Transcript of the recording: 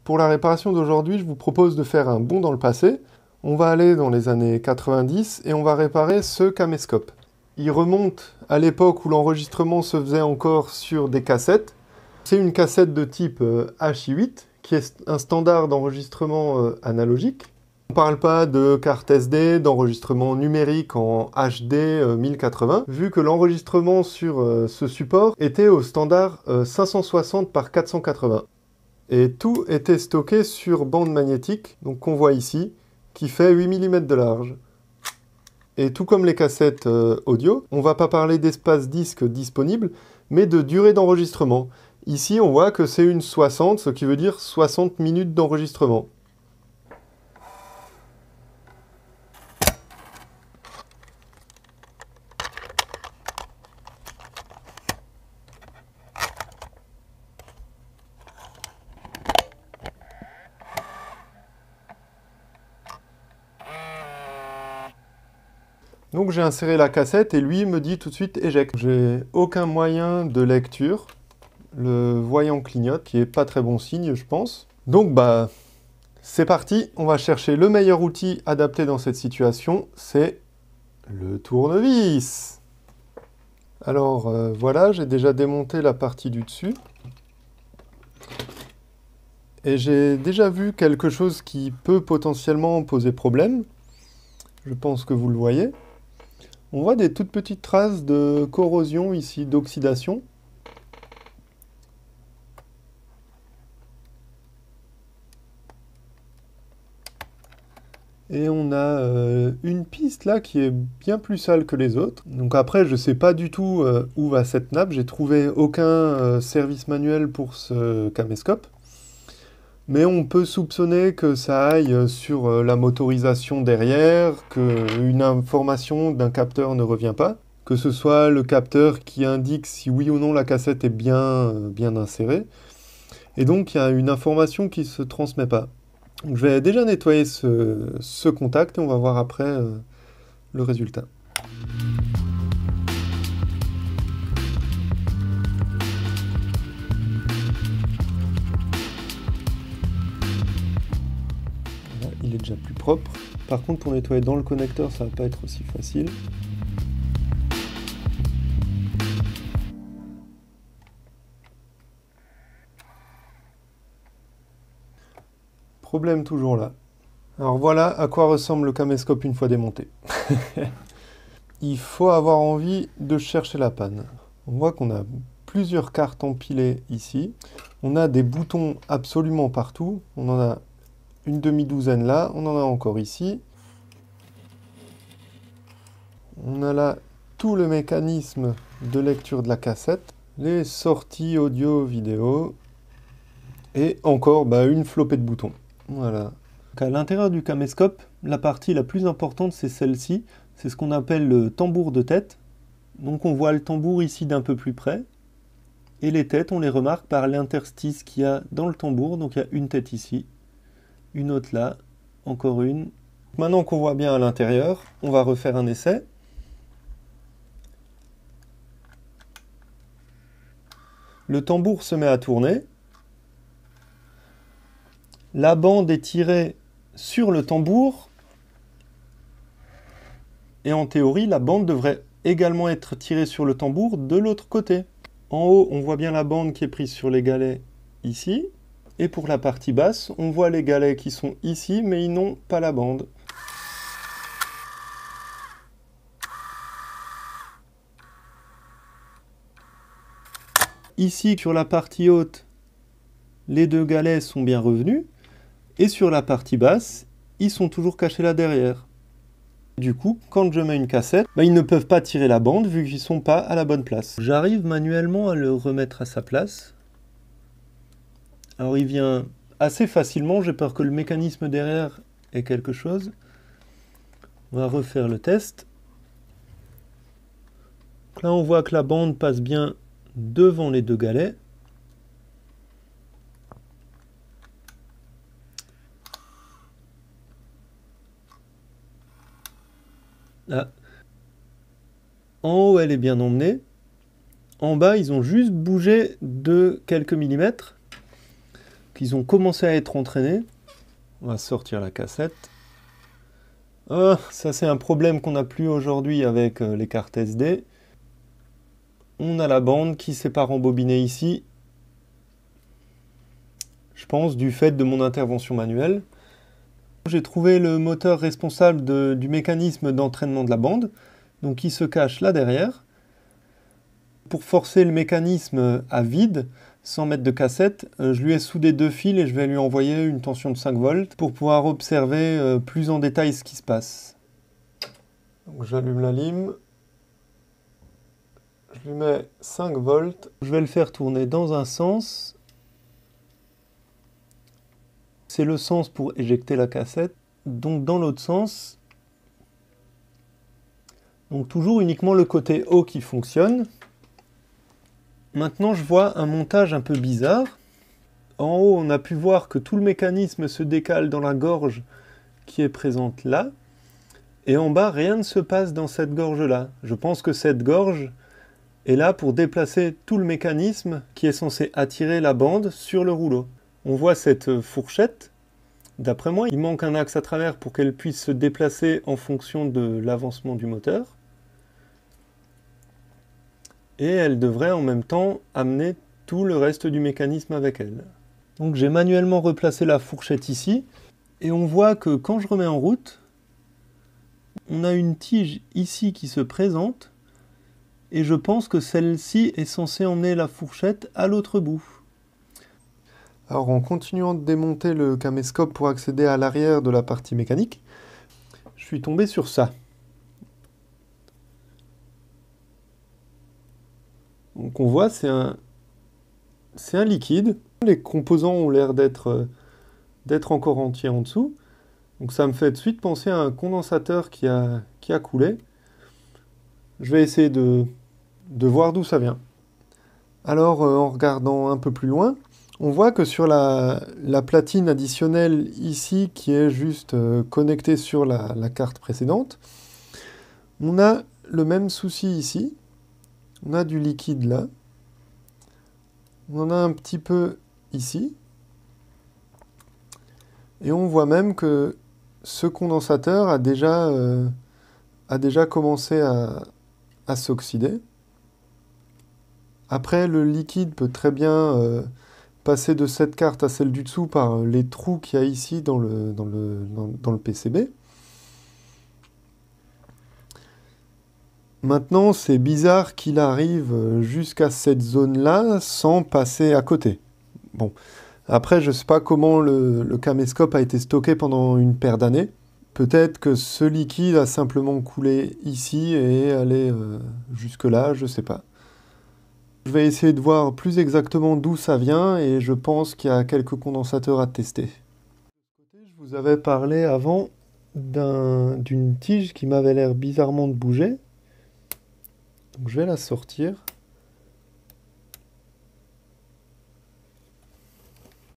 Pour la réparation d'aujourd'hui, je vous propose de faire un bond dans le passé. On va aller dans les années 90 et on va réparer ce caméscope. Il remonte à l'époque où l'enregistrement se faisait encore sur des cassettes. C'est une cassette de type HI8, qui est un standard d'enregistrement analogique. On ne parle pas de carte SD, d'enregistrement numérique en HD 1080, vu que l'enregistrement sur ce support était au standard 560 par 480. Et tout était stocké sur bande magnétique, donc qu'on voit ici, qui fait 8 mm de large. Et tout comme les cassettes audio, on ne va pas parler d'espace disque disponible, mais de durée d'enregistrement. Ici, on voit que c'est une 60, ce qui veut dire 60 minutes d'enregistrement. Donc j'ai inséré la cassette et lui me dit tout de suite éjecte. J'ai aucun moyen de lecture. Le voyant clignote, qui est pas très bon signe, je pense. Donc bah, c'est parti. On va chercher le meilleur outil adapté dans cette situation, c'est le tournevis. Alors voilà, j'ai déjà démonté la partie du dessus. Et j'ai déjà vu quelque chose qui peut potentiellement poser problème. Je pense que vous le voyez. On voit des toutes petites traces de corrosion ici, d'oxydation. Et on a une piste là qui est bien plus sale que les autres. Donc après, je ne sais pas du tout où va cette nappe. J'ai trouvé aucun service manuel pour ce caméscope. Mais on peut soupçonner que ça aille sur la motorisation derrière, qu'une information d'un capteur ne revient pas, que ce soit le capteur qui indique si oui ou non la cassette est bien insérée. Et donc il y a une information qui ne se transmet pas. Donc, je vais déjà nettoyer ce contact et on va voir après le résultat. Là, il est déjà plus propre. Par contre, pour nettoyer dans le connecteur, ça va pas être aussi facile. Problème toujours là. Alors voilà à quoi ressemble le caméscope une fois démonté. Il faut avoir envie de chercher la panne. On voit qu'on a plusieurs cartes empilées ici. On a des boutons absolument partout. On en a une demi-douzaine là. On en a encore ici. On a là tout le mécanisme de lecture de la cassette. Les sorties audio, vidéo. Et encore une flopée de boutons. Voilà. Donc à l'intérieur du caméscope, la partie la plus importante, c'est celle-ci. C'est ce qu'on appelle le tambour de tête. Donc on voit le tambour ici d'un peu plus près. Et les têtes, on les remarque par l'interstice qu'il y a dans le tambour. Donc il y a une tête ici, une autre là, encore une. Maintenant qu'on voit bien à l'intérieur, on va refaire un essai. Le tambour se met à tourner. La bande est tirée sur le tambour. Et en théorie, la bande devrait également être tirée sur le tambour de l'autre côté. En haut, on voit bien la bande qui est prise sur les galets ici. Et pour la partie basse, on voit les galets qui sont ici, mais ils n'ont pas la bande. Ici, sur la partie haute, les deux galets sont bien revenus. Et sur la partie basse, ils sont toujours cachés là derrière. Du coup, quand je mets une cassette, ils ne peuvent pas tirer la bande vu qu'ils ne sont pas à la bonne place. J'arrive manuellement à le remettre à sa place. Alors il vient assez facilement, j'ai peur que le mécanisme derrière ait quelque chose. On va refaire le test. Donc là on voit que la bande passe bien devant les deux galets. Là. En haut, elle est bien emmenée. En bas, ils ont juste bougé de quelques millimètres. ils ont commencé à être entraînés. On va sortir la cassette. Ah, ça c'est un problème qu'on n'a plus aujourd'hui avec les cartes SD. On a la bande qui s'est pas rembobinée ici. Je pense du fait de mon intervention manuelle. J'ai trouvé le moteur responsable du mécanisme d'entraînement de la bande, donc il se cache là derrière. Pour forcer le mécanisme à vide, sans mettre de cassette, je lui ai soudé 2 fils et je vais lui envoyer une tension de 5 volts pour pouvoir observer plus en détail ce qui se passe. J'allume la lime, je lui mets 5 volts, je vais le faire tourner dans un sens. C'est le sens pour éjecter la cassette, donc dans l'autre sens. Donc toujours uniquement le côté haut qui fonctionne. Maintenant je vois un montage un peu bizarre. En haut on a pu voir que tout le mécanisme se décale dans la gorge qui est présente là. Et en bas rien ne se passe dans cette gorge là. Je pense que cette gorge est là pour déplacer tout le mécanisme qui est censé attirer la bande sur le rouleau. On voit cette fourchette. D'après moi, il manque un axe à travers pour qu'elle puisse se déplacer en fonction de l'avancement du moteur. Et elle devrait en même temps amener tout le reste du mécanisme avec elle. Donc j'ai manuellement replacé la fourchette ici. Et on voit que quand je remets en route, on a une tige ici qui se présente. Et je pense que celle-ci est censée emmener la fourchette à l'autre bout. Alors en continuant de démonter le caméscope pour accéder à l'arrière de la partie mécanique, je suis tombé sur ça. Donc on voit, c'est un liquide. Les composants ont l'air d'être encore entiers en dessous. Donc ça me fait de suite penser à un condensateur qui a coulé. Je vais essayer de voir d'où ça vient. Alors en regardant un peu plus loin, on voit que sur la platine additionnelle ici, qui est juste connectée sur la carte précédente, on a le même souci ici. On a du liquide là. On en a un petit peu ici. Et on voit même que ce condensateur a déjà commencé à s'oxyder. Après, le liquide peut très bien passer de cette carte à celle du dessous par les trous qu'il y a ici dans le PCB. Maintenant, c'est bizarre qu'il arrive jusqu'à cette zone-là sans passer à côté. Bon, après, je ne sais pas comment le caméscope a été stocké pendant une paire d'années. Peut-être que ce liquide a simplement coulé ici et est allé jusque-là, je ne sais pas. Je vais essayer de voir plus exactement d'où ça vient et je pense qu'il y a quelques condensateurs à tester. Je vous avais parlé avant d'une tige qui m'avait l'air bizarrement de bouger. Donc je vais la sortir.